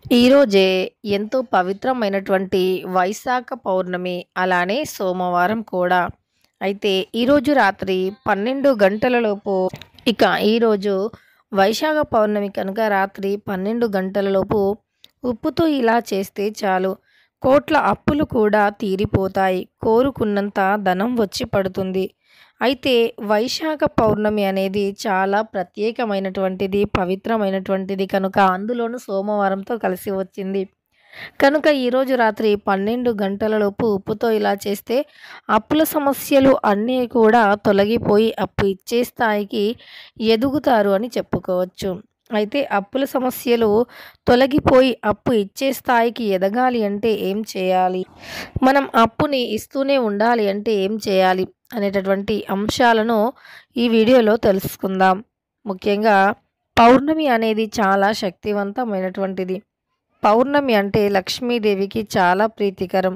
ఈరోజే ఎంతో పవిత్రమైనటువంటి వైశాఖ పౌర్ణమి, అలానే సోమవారం కూడా. అయితే ఈరోజు రాత్రి 12 గంటలలోపు ఇక ఈరోజు వైశాఖ పౌర్ణమి కనుక రాత్రి 12 గంటలలోపు ఉప్పుతో ఇలా చేస్తే చాలు. కోట్ల అప్పులు కూడా తీరిపోతాయి. కోరుకున్నంత ధనం వచ్చి పడుతుంది. అయితే వైశాఖ పౌర్ణమి అనేది చాలా ప్రత్యేకమైనటువంటిది, పవిత్రమైనటువంటిది కనుక అందులోనూ సోమవారంతో కలిసి వచ్చింది. కనుక ఈరోజు రాత్రి 12 గంటలలోపు ఉప్పుతో ఇలా చేస్తే అప్పుల సమస్యలు అన్నీ కూడా తొలగిపోయి అప్పు ఇచ్చే స్థాయికి ఎదుగుతారు అని చెప్పుకోవచ్చు. అయితే అప్పుల సమస్యలు తొలగిపోయి అప్పు ఇచ్చే స్థాయికి ఎదగాలి అంటే ఏం చేయాలి? మనం అప్పుని ఇస్తూనే ఉండాలి అంటే ఏం చేయాలి? అనేటటువంటి అంశాలను ఈ వీడియోలో తెలుసుకుందాం. ముఖ్యంగా పౌర్ణమి అనేది చాలా శక్తివంతమైనటువంటిది. పౌర్ణమి అంటే లక్ష్మీదేవికి చాలా ప్రీతికరం.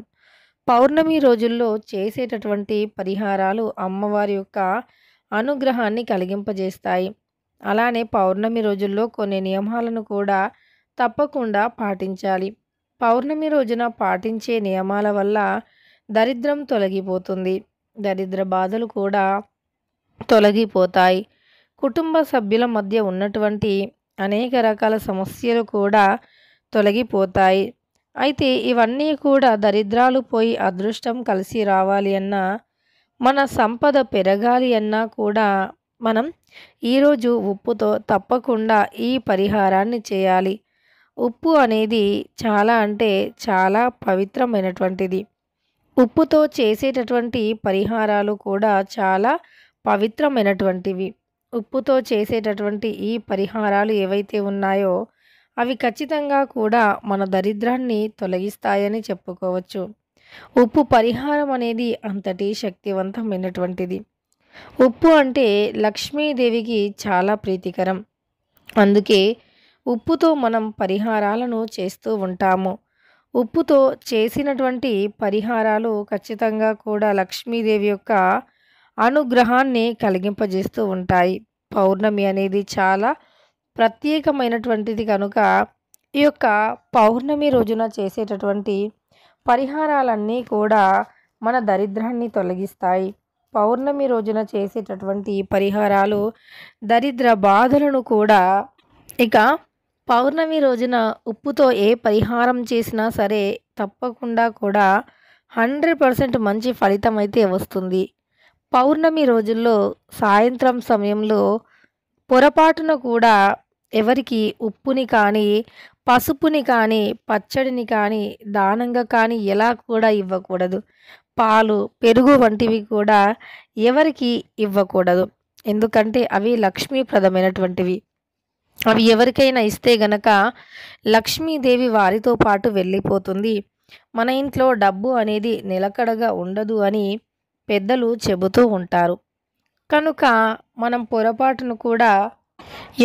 పౌర్ణమి రోజుల్లో చేసేటటువంటి పరిహారాలు అమ్మవారి యొక్క అనుగ్రహాన్ని కలిగింపజేస్తాయి. అలానే పౌర్ణమి రోజుల్లో కొన్ని నియమాలను కూడా తప్పకుండా పాటించాలి. పౌర్ణమి రోజున పాటించే నియమాల వల్ల దరిద్రం తొలగిపోతుంది. దరిద్ర బాధలు కూడా తొలగిపోతాయి. కుటుంబ సభ్యుల మధ్య ఉన్నటువంటి అనేక రకాల సమస్యలు కూడా తొలగిపోతాయి. అయితే ఇవన్నీ కూడా దరిద్రాలు పోయి అదృష్టం కలిసి రావాలి అన్నా, మన సంపద పెరగాలి అన్నా కూడా మనం ఈరోజు ఉప్పుతో తప్పకుండా ఈ పరిహారాన్ని చేయాలి. ఉప్పు అనేది చాలా అంటే చాలా పవిత్రమైనటువంటిది. ఉప్పుతో చేసేటటువంటి పరిహారాలు కూడా చాలా పవిత్రమైనటువంటివి. ఉప్పుతో చేసేటటువంటి ఈ పరిహారాలు ఏవైతే ఉన్నాయో అవి ఖచ్చితంగా కూడా మన దరిద్రాన్ని తొలగిస్తాయని చెప్పుకోవచ్చు. ఉప్పు పరిహారం అనేది అంతటి శక్తివంతమైనటువంటిది. ఉప్పు అంటే లక్ష్మీదేవికి చాలా ప్రీతికరం. అందుకే ఉప్పుతో మనం పరిహారాలను చేస్తూ ఉంటాము. ఉప్పుతో చేసినటువంటి పరిహారాలు ఖచ్చితంగా కూడా లక్ష్మీదేవి యొక్క అనుగ్రహాన్ని కలిగింపజేస్తూ ఉంటాయి. పౌర్ణమి అనేది చాలా ప్రత్యేకమైనటువంటిది కనుక ఈ యొక్క పౌర్ణమి రోజున చేసేటటువంటి పరిహారాలన్నీ కూడా మన దరిద్రాన్ని తొలగిస్తాయి. పౌర్ణమి రోజున చేసేటటువంటి పరిహారాలు దరిద్ర బాధలను కూడా ఇక పౌర్ణమి రోజున ఉప్పుతో ఏ పరిహారం చేసినా సరే తప్పకుండా కూడా 100% మంచి ఫలితం అయితే వస్తుంది. పౌర్ణమి రోజుల్లో సాయంత్రం సమయంలో పొరపాటున కూడా ఎవరికి ఉప్పుని కానీ, పసుపుని కానీ, పచ్చడిని కానీ, దానంగా కానీ ఎలా కూడా ఇవ్వకూడదు. పాలు, పెరుగు వంటివి కూడా ఎవరికి ఇవ్వకూడదు. ఎందుకంటే అవి లక్ష్మీప్రదమైనటువంటివి. అవి ఎవరికైనా ఇస్తే గనక లక్ష్మీదేవి వారితో పాటు వెళ్ళిపోతుంది. మన ఇంట్లో డబ్బు అనేది నిలకడగా ఉండదు అని పెద్దలు చెబుతూ ఉంటారు. కనుక మనం పొరపాటును కూడా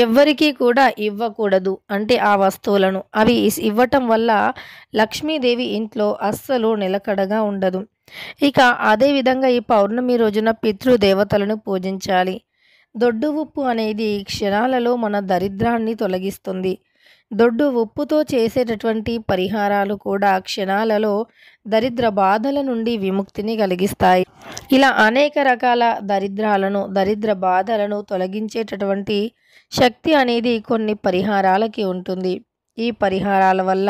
ఎవ్వరికీ కూడా ఇవ్వకూడదు. అంటే ఆ వస్తువులను అవి ఇవ్వటం వల్ల లక్ష్మీదేవి ఇంట్లో అస్సలు నిలకడగా ఉండదు. ఇక అదేవిధంగా ఈ పౌర్ణమి రోజున పితృదేవతలను పూజించాలి. దొడ్డు ఉప్పు అనేది క్షణాలలో మన దరిద్రాన్ని తొలగిస్తుంది. దొడ్డు ఉప్పుతో చేసేటటువంటి పరిహారాలు కూడా క్షణాలలో దరిద్ర బాధల నుండి విముక్తిని కలిగిస్తాయి. ఇలా అనేక రకాల దరిద్రాలను, దరిద్ర బాధలను తొలగించేటటువంటి శక్తి అనేది కొన్ని పరిహారాలకి ఉంటుంది. ఈ పరిహారాల వల్ల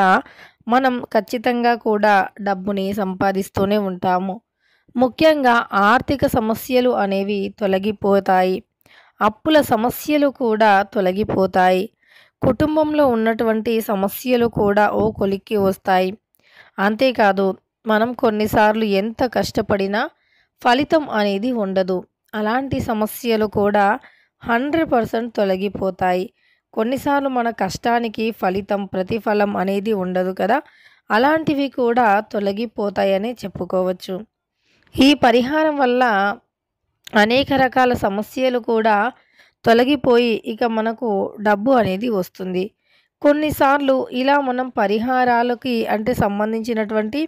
మనం ఖచ్చితంగా కూడా డబ్బుని సంపాదిస్తూనే ఉంటాము. ముఖ్యంగా ఆర్థిక సమస్యలు అనేవి తొలగిపోతాయి. అప్పుల సమస్యలు కూడా తొలగిపోతాయి. కుటుంబంలో ఉన్నటువంటి సమస్యలు కూడా ఓ కొలిక్కి వస్తాయి. అంతేకాదు మనం కొన్నిసార్లు ఎంత కష్టపడినా ఫలితం అనేది ఉండదు. అలాంటి సమస్యలు కూడా 100% తొలగిపోతాయి. కొన్నిసార్లు మన కష్టానికి ఫలితం, ప్రతిఫలం అనేది ఉండదు కదా! అలాంటివి కూడా తొలగిపోతాయని చెప్పుకోవచ్చు. ఈ పరిహారం వల్ల అనేక రకాల సమస్యలు కూడా తొలగిపోయి ఇక మనకు డబ్బు అనేది వస్తుంది. కొన్నిసార్లు ఇలా మనం పరిహారాలకి అంటే సంబంధించినటువంటి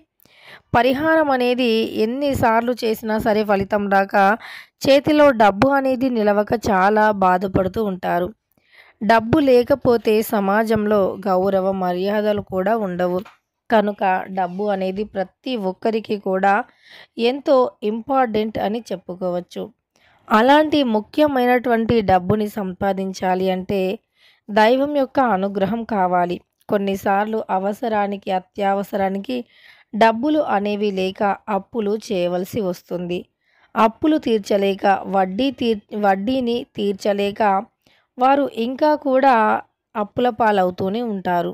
పరిహారం అనేది ఎన్నిసార్లు చేసినా సరే ఫలితం రాక చేతిలో డబ్బు అనేది నిలవక చాలా బాధపడుతూ ఉంటారు. డబ్బు లేకపోతే సమాజంలో గౌరవ మర్యాదలు కూడా ఉండవు. కనుక డబ్బు అనేది ప్రతి ఒక్కరికి కూడా ఎంతో ఇంపార్టెంట్ అని చెప్పుకోవచ్చు. అలాంటి ముఖ్యమైనటువంటి డబ్బుని సంపాదించాలి అంటే దైవం యొక్క అనుగ్రహం కావాలి. కొన్నిసార్లు అవసరానికి, అత్యవసరానికి డబ్బులు అనేవి లేక అప్పులు చేయవలసి వస్తుంది. అప్పులు తీర్చలేక, వడ్డీని తీర్చలేక వారు ఇంకా కూడా అప్పుల పాలవుతూనే ఉంటారు.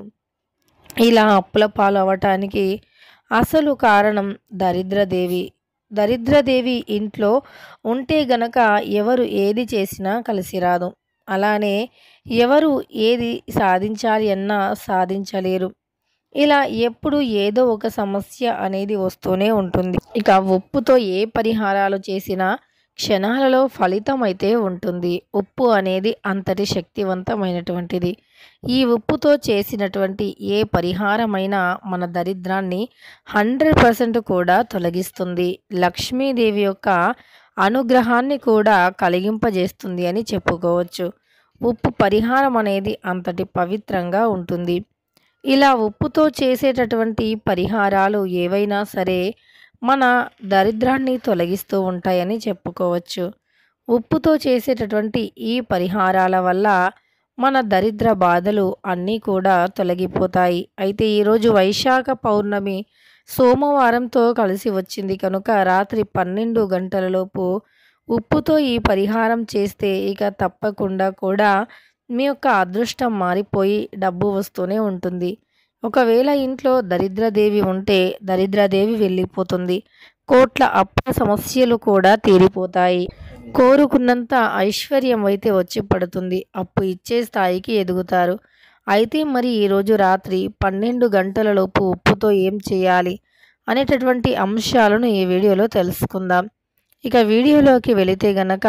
ఇలా అప్పుల పాలవ్వటానికి అసలు కారణం దరిద్రదేవి. దరిద్రదేవి ఇంట్లో ఉంటే గనక ఎవరు ఏది చేసినా కలిసి రాదు. అలానే ఎవరు ఏది సాధించాలి అన్నా సాధించలేరు. ఇలా ఎప్పుడు ఏదో ఒక సమస్య అనేది వస్తూనే ఉంటుంది. ఇక ఉప్పుతో ఏ పరిహారాలు చేసినా క్షణాలలో ఫలితం అయితే ఉంటుంది. ఉప్పు అనేది అంతటి శక్తివంతమైనటువంటిది. ఈ ఉప్పుతో చేసినటువంటి ఏ పరిహారమైనా మన దరిద్రాన్ని 100% కూడా తొలగిస్తుంది. లక్ష్మీదేవి యొక్క అనుగ్రహాన్ని కూడా కలిగింపజేస్తుంది అని చెప్పుకోవచ్చు. ఉప్పు పరిహారం అనేది అంతటి పవిత్రంగా ఉంటుంది. ఇలా ఉప్పుతో చేసేటటువంటి పరిహారాలు ఏవైనా సరే మన దరిద్రాన్ని తొలగిస్తూ ఉంటాయని చెప్పుకోవచ్చు. ఉప్పుతో చేసేటటువంటి ఈ పరిహారాల వల్ల మన దరిద్ర బాధలు అన్నీ కూడా తొలగిపోతాయి. అయితే ఈరోజు వైశాఖ పౌర్ణమి సోమవారంతో కలిసి వచ్చింది కనుక రాత్రి 12 గంటలలోపు ఉప్పుతో ఈ పరిహారం చేస్తే ఇక తప్పకుండా కూడా మీ యొక్క అదృష్టం మారిపోయి డబ్బు వస్తూనే ఉంటుంది. ఒకవేళ ఇంట్లో దరిద్రదేవి ఉంటే దరిద్రదేవి వెళ్ళిపోతుంది. కోట్ల అప్పుల సమస్యలు కూడా తీరిపోతాయి. కోరుకున్నంత ఐశ్వర్యం అయితే వచ్చి పడుతుంది. అప్పు ఇచ్చే స్థాయికి ఎదుగుతారు. అయితే మరి ఈరోజు రాత్రి 12 గంటలలోపు ఉప్పుతో ఏం చేయాలి అనేటటువంటి అంశాలను ఈ వీడియోలో తెలుసుకుందాం. ఇక వీడియోలోకి వెళితే గనక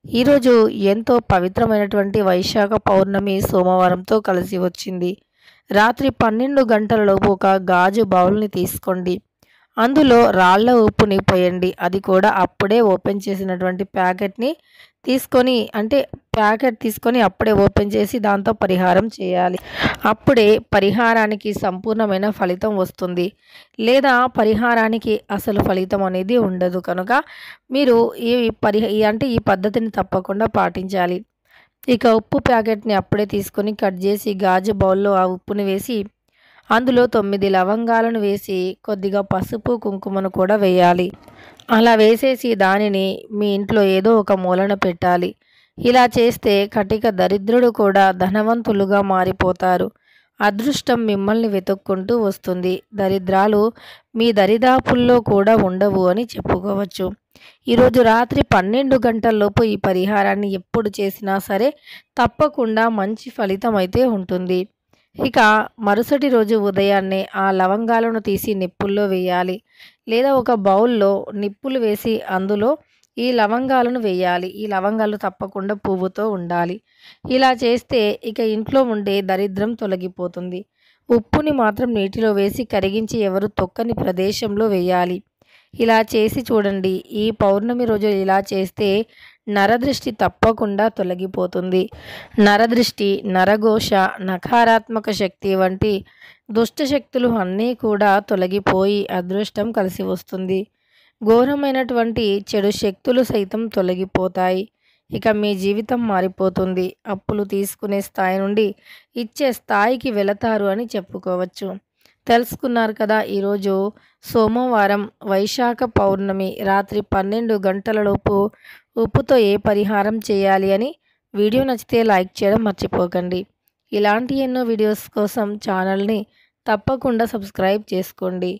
ఈరోజు ఎంతో పవిత్రమైనటువంటి వైశాఖ పౌర్ణమి సోమవారంతో కలిసి వచ్చింది. రాత్రి 12 గంటలలోపు ఒక గాజు బౌల్ని తీసుకోండి. అందులో రాళ్ళ ఉప్పుని పోయండి. అది కూడా అప్పుడే ఓపెన్ చేసినటువంటి ప్యాకెట్ తీసుకొని అప్పుడే ఓపెన్ చేసి దాంతో పరిహారం చేయాలి. అప్పుడే పరిహారానికి సంపూర్ణమైన ఫలితం వస్తుంది. లేదా పరిహారానికి అసలు ఫలితం అనేది ఉండదు. కనుక మీరు ఈ పద్ధతిని తప్పకుండా పాటించాలి. ఇక ఉప్పు ప్యాకెట్ని అప్పుడే తీసుకొని కట్ చేసి గాజు బౌల్లో ఆ ఉప్పుని వేసి అందులో 9 లవంగాలను వేసి కొద్దిగా పసుపు, కుంకుమను కూడా వేయాలి. అలా వేసేసి దానిని మీ ఇంట్లో ఏదో ఒక మూలన పెట్టాలి. ఇలా చేస్తే కటిక దరిద్రుడు కూడా ధనవంతులుగా మారిపోతారు. అదృష్టం మిమ్మల్ని వెతుక్కుంటూ వస్తుంది. దరిద్రాలు మీ దరిదాపుల్లో కూడా ఉండవు అని చెప్పుకోవచ్చు. ఈరోజు రాత్రి 12 గంటల్లోపు ఈ పరిహారాన్ని ఎప్పుడు చేసినా సరే తప్పకుండా మంచి ఫలితం అయితే ఉంటుంది. ఇక మరుసటి రోజు ఉదయాన్నే ఆ లవంగాలను తీసి నిప్పుల్లో వేయాలి. లేదా ఒక బౌల్లో నిప్పులు వేసి అందులో ఈ లవంగాలను వేయాలి. ఈ లవంగాలు తప్పకుండా పువ్వుతో ఉండాలి. ఇలా చేస్తే ఇక ఇంట్లో ఉండే దరిద్రం తొలగిపోతుంది. ఉప్పుని మాత్రం నీటిలో వేసి కరిగించి ఎవరు తొక్కని ప్రదేశంలో వేయాలి. ఇలా చేసి చూడండి. ఈ పౌర్ణమి రోజు ఇలా చేస్తే నరదృష్టి తప్పకుండా తొలగిపోతుంది. నరదృష్టి, నరఘోష, నకారాత్మక శక్తి వంటి దుష్ట శక్తులు అన్నీ కూడా తొలగిపోయి అదృష్టం కలిసి వస్తుంది. ఘోరమైనటువంటి చెడు శక్తులు సైతం తొలగిపోతాయి. ఇక మీ జీవితం మారిపోతుంది. అప్పులు తీసుకునే స్థాయి నుండి ఇచ్చే స్థాయికి వెళతారు అని చెప్పుకోవచ్చు. తెలుసుకున్నారు కదా. ఈరోజు సోమవారం వైశాఖ పౌర్ణమి రాత్రి 12 గంటలలోపు ఉప్పుతో ఏ పరిహారం చేయాలి అని. వీడియో నచ్చితే లైక్ చేయడం మర్చిపోకండి. ఇలాంటి ఎన్నో వీడియోస్ కోసం ఛానల్ని తప్పకుండా సబ్స్క్రైబ్ చేసుకోండి.